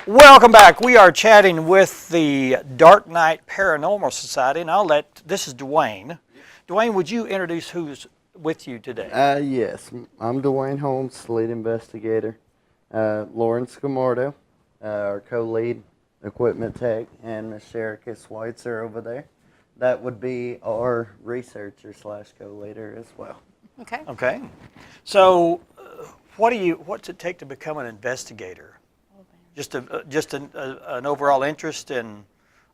Welcome back. We are chatting with the Dark Knight Paranormal Society, and this is Dwayne. Dwayne, would you introduce who's with you today? Yes, I'm Dwayne Holmes, lead investigator. Lawrence Gamardo, our co-lead equipment tech, and Miss Sherika Schweitzer over there. That would be our researcher slash co-leader as well. Okay. Okay. So, what's it take to become an investigator? Just an overall interest in.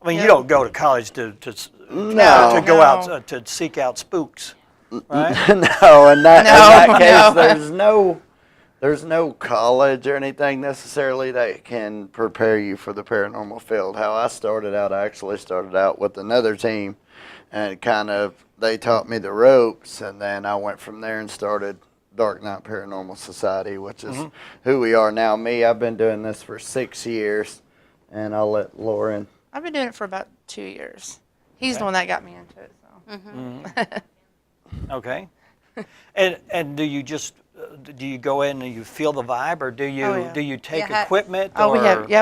I mean, you don't go to college to go out to seek out spooks, right? No, in that case, No. there's no college or anything necessarily that can prepare you for the paranormal field. How I actually started out with another team, and they taught me the ropes, and then I went from there and started Dark Knight Paranormal Society, which is who we are now. I've been doing this for 6 years, and I'll let Lauren. I've been doing it for about 2 years. He's the one that got me into it. So. Okay. And do you go in and you feel the vibe, or do you take equipment? Oh,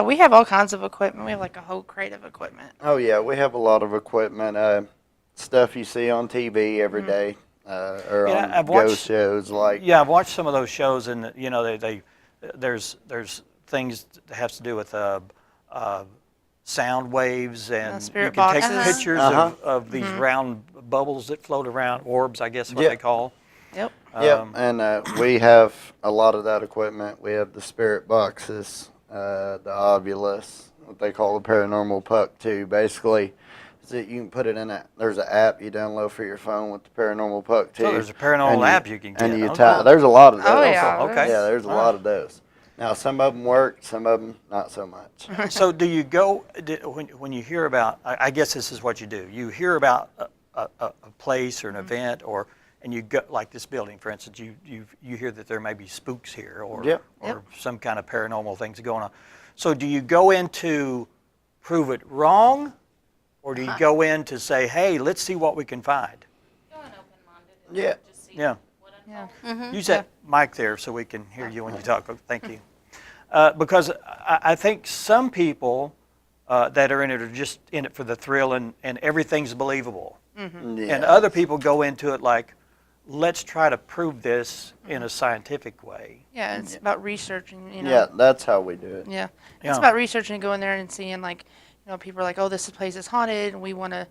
we have all kinds of equipment. We have like a whole crate of equipment. Oh yeah, we have a lot of equipment, stuff you see on TV every day. Or on ghost shows like. Yeah, I've watched some of those shows, and there's things that has to do with sound waves, and spirit you can take boxes. pictures of these round bubbles that float around, orbs, I guess is what they call. Yep. And we have a lot of that equipment. We have the spirit boxes, the Ovilus, what they call the paranormal puck too. Basically, you can put it in there's an app you download for your phone with the paranormal puck too. So there's a paranormal app you can get. And there's a lot of those. Oh yeah. Okay. Yeah, there's a lot of those. Now some of them work, some of them not so much. So do you go when you hear about? I guess this is what you do. You hear about a place or an event, and you go like this building, for instance. You hear that there may be spooks here, or some kind of paranormal things going on. So do you go in to prove it wrong? Or do you go in to say, hey, let's see what we can find? Go in open-minded and just see what unfolds. Use that mic there so we can hear you when you talk. Thank you. Because I think some people that are in it are just in it for the thrill, and everything's believable. Yes. And other people go into it like, let's try to prove this in a scientific way. Yeah, it's about researching. Yeah, that's how we do it. Yeah, it's about researching and going there and seeing like. People are like, oh, this place is haunted, and we want to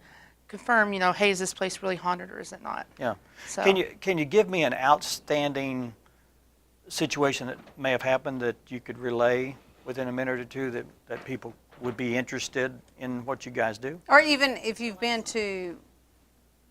confirm, hey, is this place really haunted or is it not? Yeah. So. Can you give me an outstanding situation that may have happened that you could relay within a minute or two that people would be interested in what you guys do? Or even if you've been to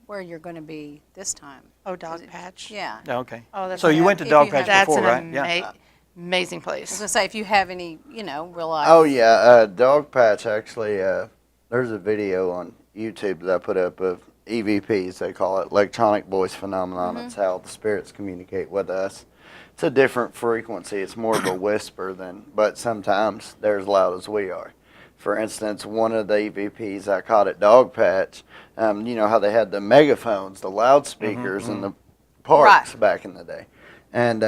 where you're going to be this time. Oh, Dog Patch. Yeah. Okay. Oh, that's so you went to Dog Patch before, that's right? Amazing I was place. going to say, if you have any, real life. Oh yeah, Dog Patch actually. There's a video on YouTube that I put up of EVPs. They call it electronic voice phenomenon. It's how the spirits communicate with us. It's a different frequency. It's more of a whisper but sometimes they're as loud as we are. For instance, one of the EVPs I caught at Dog Patch. You know how they had the megaphones, the loudspeakers in the parks back in the day, and.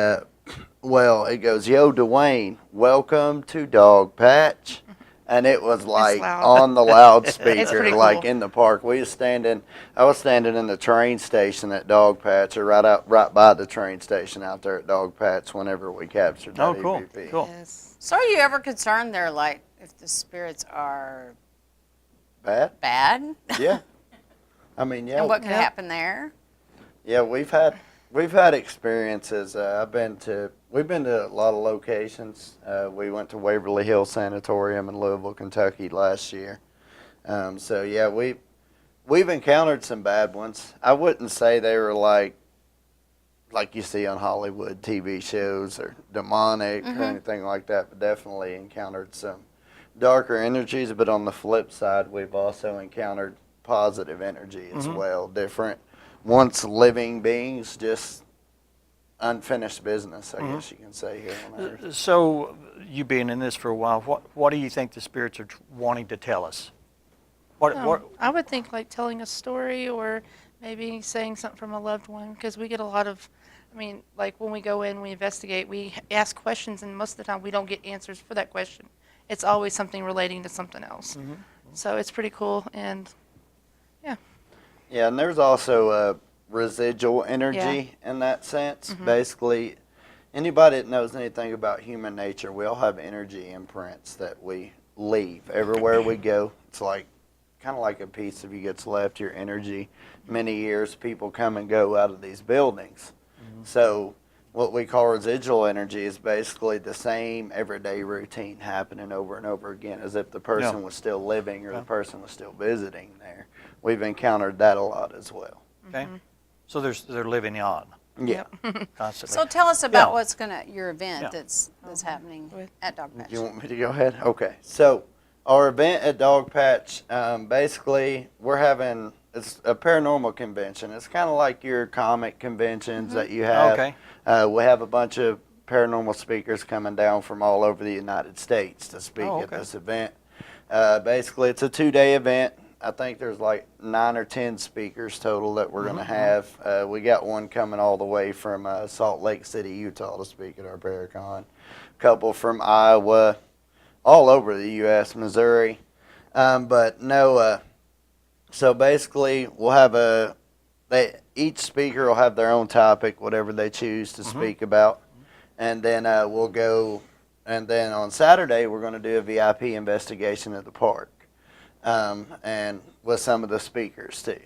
Well, it goes, yo, Dwayne, welcome to Dog Patch. And it was like on the loudspeaker, like in the park. I was standing in the train station at Dog Patch, or right by the train station out there at Dog Patch whenever we captured that EVP. Cool. Yes. So are you ever concerned there, like, if the spirits are Bad? Yeah. I mean, yeah. And what could happen there? Yeah, we've had experiences. We've been to a lot of locations. We went to Waverly Hill Sanatorium in Louisville, Kentucky last year. So yeah, we've encountered some bad ones. I wouldn't say they were like you see on Hollywood TV shows or demonic or anything like that, but definitely encountered some darker energies. But on the flip side, we've also encountered positive energy as well. Different once living beings, just unfinished business, I guess you can say here on Earth. So, you being in this for a while, what do you think the spirits are wanting to tell us? I would think like telling a story, or maybe saying something from a loved one, because we get a lot of, like when we go in, we investigate, we ask questions, and most of the time we don't get answers for that question. it's always something relating to something else. Mm-hmm. So it's pretty cool, and Yeah, and there's also residual energy in that sense. Basically, anybody that knows anything about human nature, we all have energy imprints that we leave everywhere we go. It's like kind of like a piece of you gets left, your energy. Many years people come and go out of these buildings. So what we call residual energy is basically the same everyday routine happening over and over again as if the person was still living or the person was still visiting there. We've encountered that a lot as well. Okay? So they're living on Yeah. constantly. So tell us about Yeah. what's your event Yeah. that's happening at Dog Patch. You want me to go ahead? Okay. So our event at Dog Patch, basically, it's a paranormal convention. It's kind of like your comic conventions that you have. Okay. We have a bunch of paranormal speakers coming down from all over the United States to speak Oh, at okay. this event. Basically, it's a 2-day event. I think there's like 9 or 10 speakers total that we're going to have. We got one coming all the way from Salt Lake City, Utah to speak at our Paracon. A couple from Iowa, all over the U.S., Missouri. So basically we'll have each speaker will have their own topic, whatever they choose to speak about. And then we'll go, and then on Saturday we're going to do a VIP investigation at the park. And with some of the speakers too.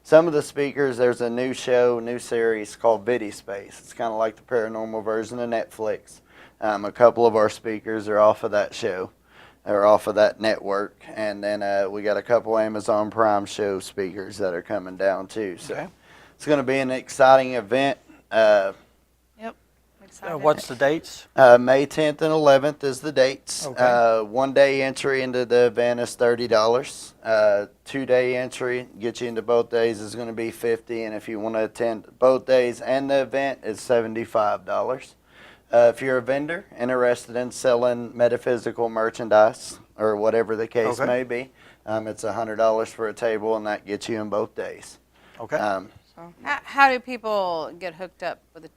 Some of the speakers, there's a new series called VidiSpace. It's kind of like the paranormal version of Netflix. A couple of our speakers are off of that show, or off of that network. And then we got a couple Amazon Prime show speakers that are coming down too. So Okay. it's going to be an exciting event. excited. What's the dates? May 10th and 11th is the dates. Okay. 1-day entry into the event is $30. 2-day entry, get you into both days, is going to be $50. And if you want to attend both days and the event, it's $75. If you're a vendor interested in selling metaphysical merchandise or whatever the case Okay. may be, it's $100 for a table, and that gets you in both days. Okay. How do people get hooked up with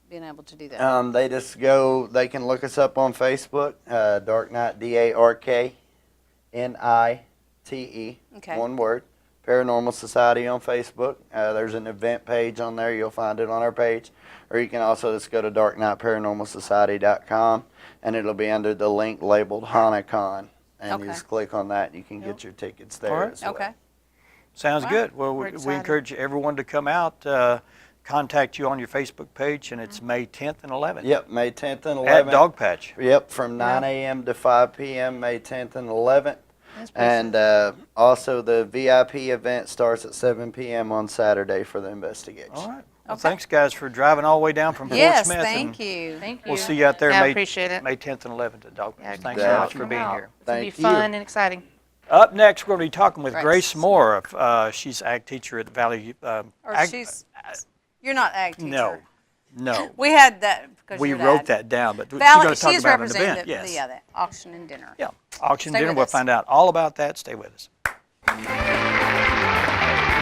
being able to do that? They can look us up on Facebook, Dark Knight, DARKNITE, Okay. one word, Paranormal Society on Facebook. There's an event page on there. You'll find it on our page. Or you can also just go to darkknightparanormalsociety.com, and it'll be under the link labeled HanaCon. And you Okay. just click on that, and you can get your tickets there All right. as well. Okay. Sounds Wow. good. Well, We're we excited. encourage everyone to come out, contact you on your Facebook page, and it's May 10th and 11th. Yep, May 10th and 11th. At Dog Patch. Yep, from 9 a.m. to 5 p.m., May 10th and 11th. That's pretty And also the VIP event starts at 7 p.m. on Saturday for the investigation. All right. Well, Okay. thanks, guys, for driving all the way down from Fort Yes, Smith. thank and you. Thank you. We'll see you out there Yeah, I May, appreciate it. May 10th and 11th at Dog Yeah, Patch. come Thanks out, so much for come being out. here. It's going to Thank be you. fun and exciting. Up next, we're going to be talking with Grace. Grace Moore. She's ag teacher at Valley. Or Ag- you're not ag teacher. No. We had that because We your wrote dad. that down, but she's Valley, going to talk she's about an representing event. Yes. the auction and dinner. Yeah. Auction Stay dinner. with We'll us. find out all about that. Stay with us.